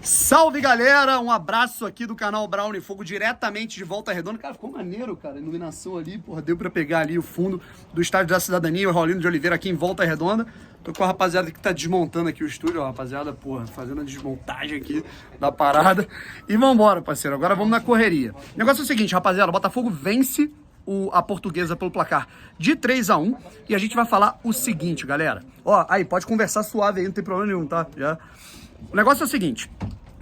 Salve, galera! Um abraço aqui do canal Brownie Fogo, diretamente de Volta Redonda. Cara, ficou maneiro, cara, a iluminação ali, porra, deu pra pegar ali o fundo do Estádio da Cidadania, o Raulino de Oliveira aqui em Volta Redonda. Tô com a rapaziada que tá desmontando aqui o estúdio, ó, rapaziada, porra, fazendo a desmontagem aqui da parada. E vambora, parceiro, agora vamos na correria. O negócio é o seguinte, rapaziada, o Botafogo vence a Portuguesa pelo placar de 3-1 e a gente vai falar o seguinte, galera. Ó, aí, pode conversar suave aí, não tem problema nenhum, tá? Já. O negócio é o seguinte.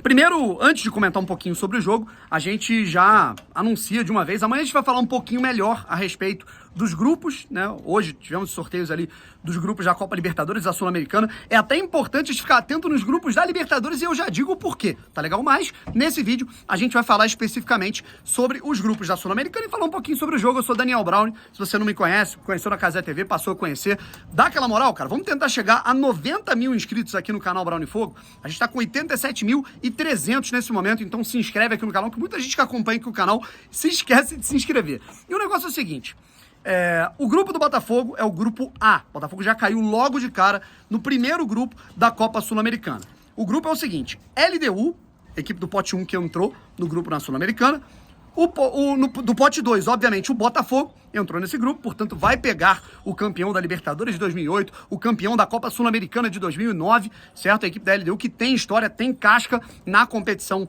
Primeiro, antes de comentar um pouquinho sobre o jogo, a gente já anuncia de uma vez. Amanhã a gente vai falar um pouquinho melhor a respeito dos grupos, né? Hoje tivemos sorteios ali dos grupos da Copa Libertadores e da Sul-Americana. É até importante a gente ficar atento nos grupos da Libertadores e eu já digo o porquê, tá legal? Mas, nesse vídeo, a gente vai falar especificamente sobre os grupos da Sul-Americana e falar um pouquinho sobre o jogo. Eu sou Daniel Brown. Se você não me conhece, conheceu na Casé TV, passou a conhecer, dá aquela moral, cara. Vamos tentar chegar a 90 mil inscritos aqui no canal Brownie Fogo. A gente tá com 87.300 nesse momento, então se inscreve aqui no canal, que muita gente que acompanha aqui o canal se esquece de se inscrever. E o negócio é o seguinte... o grupo do Botafogo é o grupo A. O Botafogo já caiu logo de cara no primeiro grupo da Copa Sul-Americana. O grupo é o seguinte: LDU, equipe do pote 1 que entrou no grupo na Sul-Americana. Do pote 2, obviamente, o Botafogo entrou nesse grupo, portanto vai pegar o campeão da Libertadores de 2008, o campeão da Copa Sul-Americana de 2009, certo? A equipe da LDU que tem história, tem casca na competição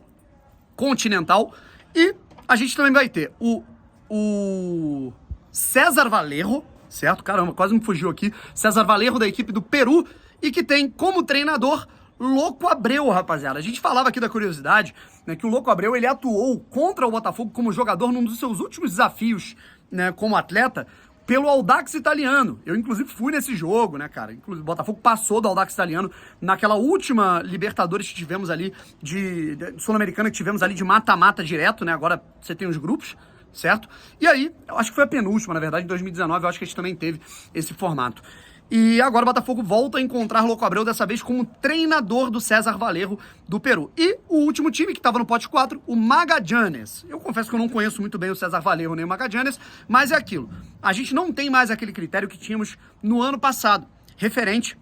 continental. E a gente também vai ter o César Valerro, certo? Caramba, quase me fugiu aqui. César Valerro, da equipe do Peru, e que tem como treinador Louco Abreu, rapaziada. A gente falava aqui da curiosidade, né, que o Louco Abreu, ele atuou contra o Botafogo como jogador num dos seus últimos desafios, né, como atleta, pelo Audax Italiano. Eu, inclusive, fui nesse jogo, né, cara? Inclusive, o Botafogo passou do Audax Italiano naquela última Libertadores que tivemos ali, de Sul-Americana, que tivemos ali de mata-mata direto, né? Agora você tem os grupos, certo? E aí, eu acho que foi a penúltima, na verdade, em 2019, eu acho que a gente também teve esse formato. E agora o Botafogo volta a encontrar Louco Abreu, dessa vez como treinador do César Valerro do Peru. E o último time que estava no pote 4, o Magallanes. Eu confesso que eu não conheço muito bem o César Valerro nem o Magallanes, mas é aquilo. A gente não tem mais aquele critério que tínhamos no ano passado, referente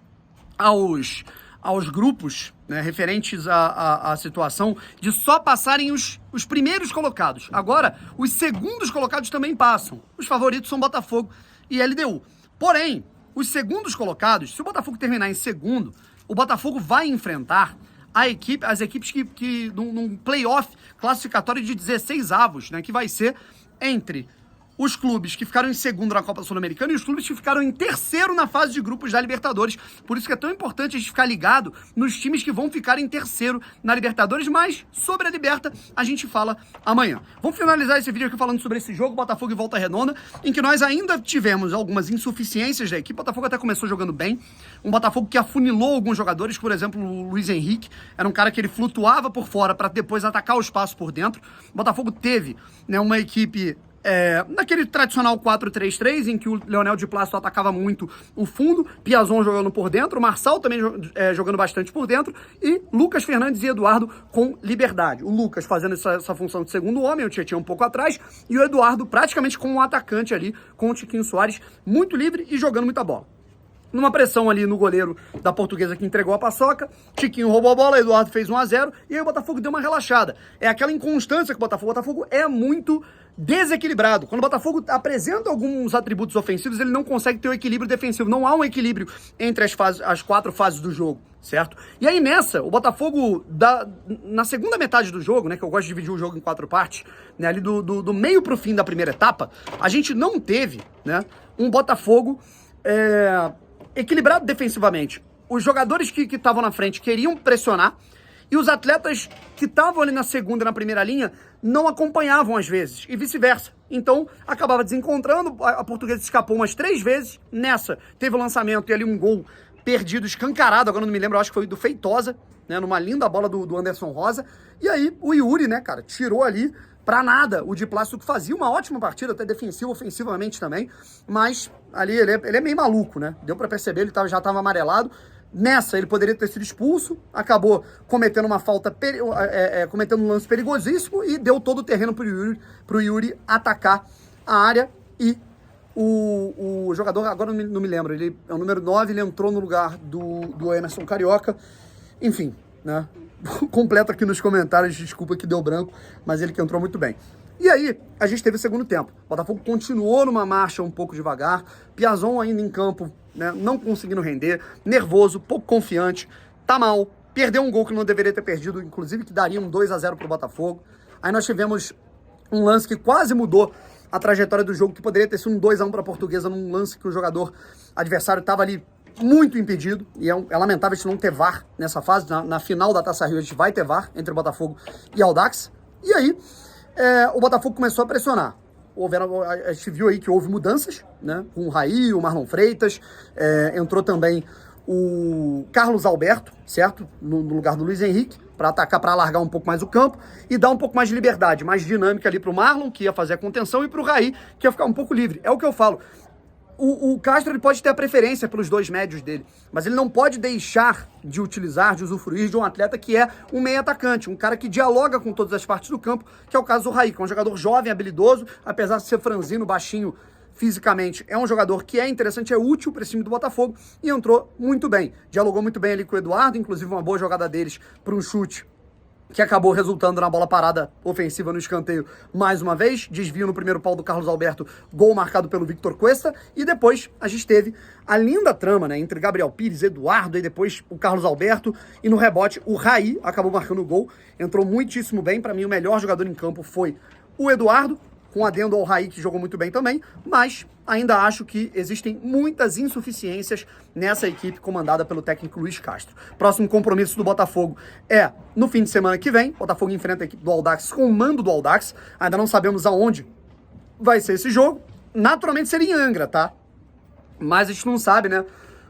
aos grupos, né, referentes à situação de só passarem os primeiros colocados. Agora, os segundos colocados também passam. Os favoritos são Botafogo e LDU. Porém, os segundos colocados, se o Botafogo terminar em segundo, o Botafogo vai enfrentar as equipes que num playoff classificatório de 16 avos, né, que vai ser entre os clubes que ficaram em segundo na Copa Sul-Americana e os clubes que ficaram em terceiro na fase de grupos da Libertadores. Por isso que é tão importante a gente ficar ligado nos times que vão ficar em terceiro na Libertadores, mas sobre a Liberta a gente fala amanhã. Vamos finalizar esse vídeo aqui falando sobre esse jogo, Botafogo e Volta Redonda, em que nós ainda tivemos algumas insuficiências da equipe. O Botafogo até começou jogando bem, um Botafogo que afunilou alguns jogadores, por exemplo, o Luiz Henrique, era um cara que ele flutuava por fora para depois atacar o espaço por dentro. O Botafogo teve, né, uma equipe... naquele tradicional 4-3-3, em que o Leonel de Plácido atacava muito o fundo, Piazon jogando por dentro, o Marçal também jogando bastante por dentro, e Lucas Fernandes e Eduardo com liberdade. O Lucas fazendo essa função de segundo homem, o Tietchan um pouco atrás, e o Eduardo praticamente como um atacante ali, com o Tiquinho Soares muito livre e jogando muita bola. Numa pressão ali no goleiro da Portuguesa que entregou a paçoca, Tiquinho roubou a bola, Eduardo fez 1-0, e aí o Botafogo deu uma relaxada. É aquela inconstância que o Botafogo é muito desequilibrado. Quando o Botafogo apresenta alguns atributos ofensivos, ele não consegue ter o equilíbrio defensivo. Não há um equilíbrio entre as quatro fases do jogo, certo? E aí nessa, o Botafogo, na segunda metade do jogo, né, que eu gosto de dividir o jogo em 4 partes, né, ali do meio pro fim da primeira etapa, a gente não teve, né, um Botafogo equilibrado defensivamente. Os jogadores que estavam na frente queriam pressionar e os atletas que estavam ali na segunda e na primeira linha não acompanhavam às vezes, e vice-versa. Então, acabava desencontrando, a Portuguesa escapou umas 3 vezes, nessa teve o lançamento e ali um gol perdido, escancarado, agora não me lembro, acho que foi do Feitosa, né, numa linda bola do Anderson Rosa, e aí o Yuri, né, cara, tirou ali pra nada o Di Plácido, que fazia uma ótima partida, até defensiva, ofensivamente também, mas ali ele é meio maluco, né, deu pra perceber, ele já tava amarelado. Nessa, ele poderia ter sido expulso, acabou cometendo uma falta, cometendo um lance perigosíssimo e deu todo o terreno pro Yuri atacar a área. E o jogador, agora não me lembro, ele é o número 9, ele entrou no lugar do Emerson Carioca. Enfim, né? completo aqui nos comentários, desculpa que deu branco, mas ele que entrou muito bem. E aí, a gente teve o segundo tempo. O Botafogo continuou numa marcha um pouco devagar, Piazon ainda em campo, né, não conseguindo render, nervoso, pouco confiante, tá mal, perdeu um gol que não deveria ter perdido, inclusive que daria um 2-0 pro Botafogo. Aí nós tivemos um lance que quase mudou a trajetória do jogo, que poderia ter sido um 2-1 para a Portuguesa, num lance que o jogador adversário estava ali muito impedido, e é lamentável a gente não ter VAR nessa fase. Na final da Taça Rio a gente vai ter VAR entre o Botafogo e Audax, e aí o Botafogo começou a pressionar. A gente viu aí que houve mudanças, né, com o Raí, o Marlon Freitas, entrou também o Carlos Alberto, certo? No lugar do Luiz Henrique, para atacar, para alargar um pouco mais o campo e dar um pouco mais de liberdade, mais dinâmica ali pro Marlon, que ia fazer a contenção, e pro Raí, que ia ficar um pouco livre. É o que eu falo. O Castro ele pode ter a preferência pelos dois médios dele, mas ele não pode deixar de utilizar, de usufruir de um atleta que é um meio atacante, um cara que dialoga com todas as partes do campo, que é o caso do Raí, que é um jogador jovem, habilidoso, apesar de ser franzino, baixinho fisicamente, é um jogador que é interessante, é útil para esse time do Botafogo, e entrou muito bem. Dialogou muito bem ali com o Eduardo, inclusive uma boa jogada deles para um chute que acabou resultando na bola parada ofensiva no escanteio mais uma vez, desvio no primeiro pau do Carlos Alberto, gol marcado pelo Victor Cuesta, e depois a gente teve a linda trama, né, entre Gabriel Pires, Eduardo, e depois o Carlos Alberto, e no rebote o Raí acabou marcando o gol, entrou muitíssimo bem. Para mim o melhor jogador em campo foi o Eduardo, com adendo ao Raí, que jogou muito bem também, mas ainda acho que existem muitas insuficiências nessa equipe comandada pelo técnico Luiz Castro. Próximo compromisso do Botafogo é no fim de semana que vem. O Botafogo enfrenta a equipe do Audax com o mando do Audax. Ainda não sabemos aonde vai ser esse jogo. Naturalmente seria em Angra, tá? Mas a gente não sabe, né?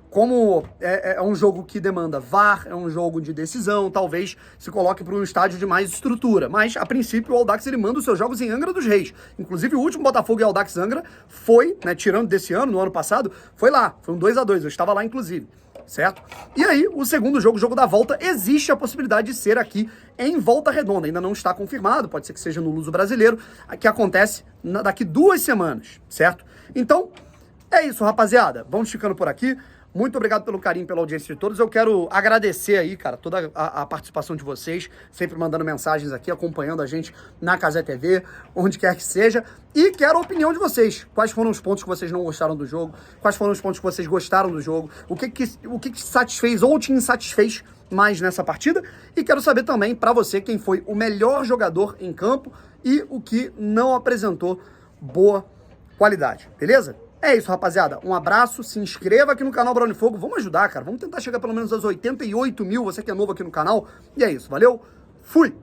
Como é um jogo que demanda VAR, é um jogo de decisão, talvez se coloque para um estádio de mais estrutura. Mas, a princípio, o Audax ele manda os seus jogos em Angra dos Reis. Inclusive, o último Botafogo e Audax Angra foi, né, tirando desse ano, no ano passado, foi lá. Foi um 2-2, eu estava lá, inclusive. Certo? E aí, o segundo jogo, o jogo da volta, existe a possibilidade de ser aqui em Volta Redonda. Ainda não está confirmado, pode ser que seja no Luso Brasileiro, que acontece daqui 2 semanas, certo? Então, é isso, rapaziada. Vamos ficando por aqui. Muito obrigado pelo carinho, pela audiência de todos. Eu quero agradecer aí, cara, toda a participação de vocês, sempre mandando mensagens aqui, acompanhando a gente na Cazé TV, onde quer que seja. E quero a opinião de vocês. Quais foram os pontos que vocês não gostaram do jogo? Quais foram os pontos que vocês gostaram do jogo? O que te satisfez ou te insatisfez mais nessa partida? E quero saber também, para você, quem foi o melhor jogador em campo e o que não apresentou boa qualidade, beleza? É isso, rapaziada. Um abraço, se inscreva aqui no canal Brown Fogo. Vamos ajudar, cara. Vamos tentar chegar pelo menos aos 88 mil, você que é novo aqui no canal. E é isso, valeu? Fui!